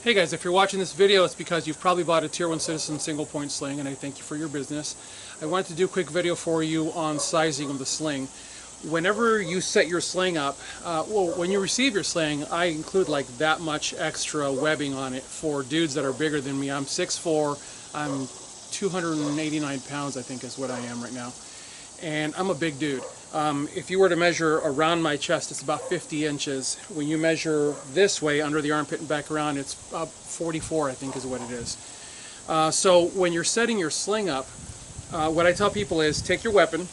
Hey guys, if you're watching this video, it's because you've probably bought a Tier 1 Citizen Single Point Sling, and I thank you for your business. I wanted to do a quick video for you on sizing of the sling. Whenever you set your sling up, when you receive your sling, I include like that much extra webbing on it for dudes that are bigger than me. I'm 6'4", I'm 289 pounds, I think is what I am right now. And I'm a big dude. If you were to measure around my chest, it's about 50 inches. When you measure this way, under the armpit and back around, it's 44, I think is what it is. So when you're setting your sling up, what I tell people is take your weapon,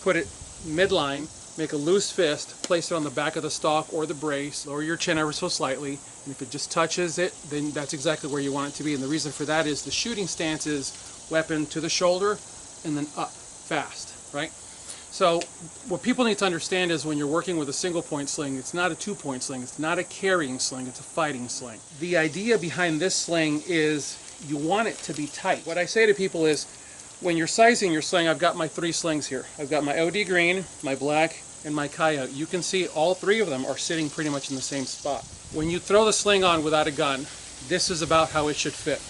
put it midline, make a loose fist, place it on the back of the stock or the brace, lower your chin ever so slightly, and if it just touches it, then that's exactly where you want it to be. And the reason for that is the shooting stance is weapon to the shoulder and then up fast, right? So what people need to understand is when you're working with a single point sling, it's not a 2-point sling, it's not a carrying sling, it's a fighting sling. The idea behind this sling is you want it to be tight. What I say to people is when you're sizing your sling, I've got my 3 slings here. I've got my OD green, my black, and my coyote. You can see all 3 of them are sitting pretty much in the same spot. When you throw the sling on without a gun, this is about how it should fit.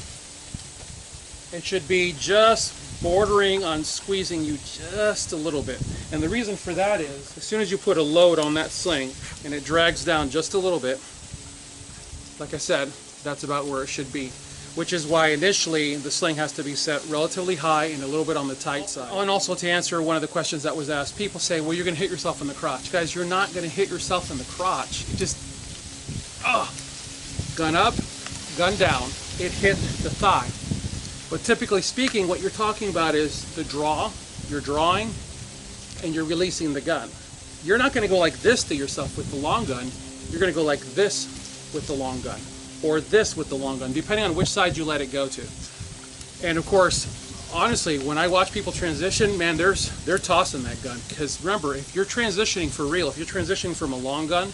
It should be just bordering on squeezing you just a little bit. And the reason for that is, as soon as you put a load on that sling and it drags down just a little bit, like I said, that's about where it should be. Which is why initially the sling has to be set relatively high and a little bit on the tight side. Oh, and also to answer one of the questions that was asked, people say, well, you're going to hit yourself in the crotch. Guys, you're not going to hit yourself in the crotch. Just, gun up, gun down. It hit the thigh. But typically speaking, what you're talking about is the draw, you're drawing, and you're releasing the gun. You're not going to go like this to yourself with the long gun. You're going to go like this with the long gun, or this with the long gun, depending on which side you let it go to. And of course, honestly, when I watch people transition, man, they're tossing that gun. Because remember, if you're transitioning for real, if you're transitioning from a long gun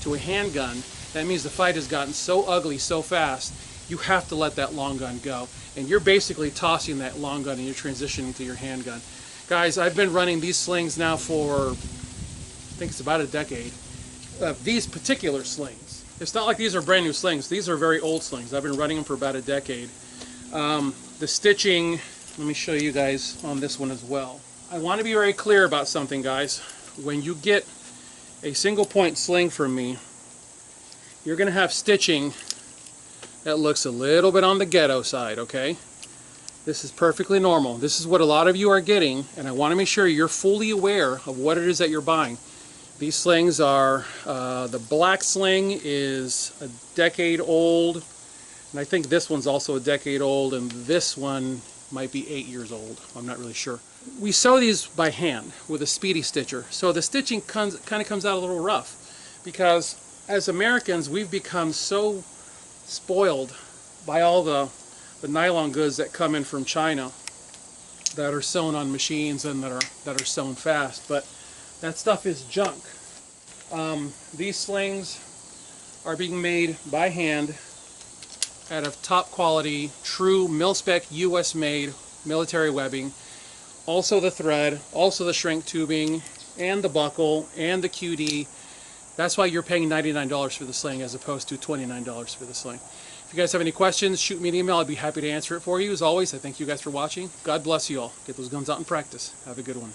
to a handgun, that means the fight has gotten so ugly so fast, you have to let that long gun go. And you're basically tossing that long gun and you're transitioning to your handgun. Guys, I've been running these slings now for, I think it's about a decade. These particular slings. It's not like these are brand new slings. These are very old slings. I've been running them for about a decade. The stitching, let me show you guys on this one as well. I want to be very clear about something, guys. When you get a single point sling from me, you're going to have stitching that looks a little bit on the ghetto side, okay? This is perfectly normal. This is what a lot of you are getting, and I want to make sure you're fully aware of what it is that you're buying. These slings are, the black sling is a decade old, and I think this one's also a decade old, and this one might be 8 years old. I'm not really sure. We sew these by hand with a speedy stitcher, so the stitching kind of comes out a little rough, because as Americans, we've become so spoiled by all the nylon goods that come in from China that are sewn on machines and that are sewn fast, but that stuff is junk. These slings are being made by hand out of top quality, true mil-spec US made military webbing. Also the thread, also the shrink tubing, and the buckle, and the QD. That's why you're paying $99 for the sling as opposed to $29 for the sling. If you guys have any questions, shoot me an email. I'd be happy to answer it for you. As always, I thank you guys for watching. God bless you all. Get those guns out and practice. Have a good one.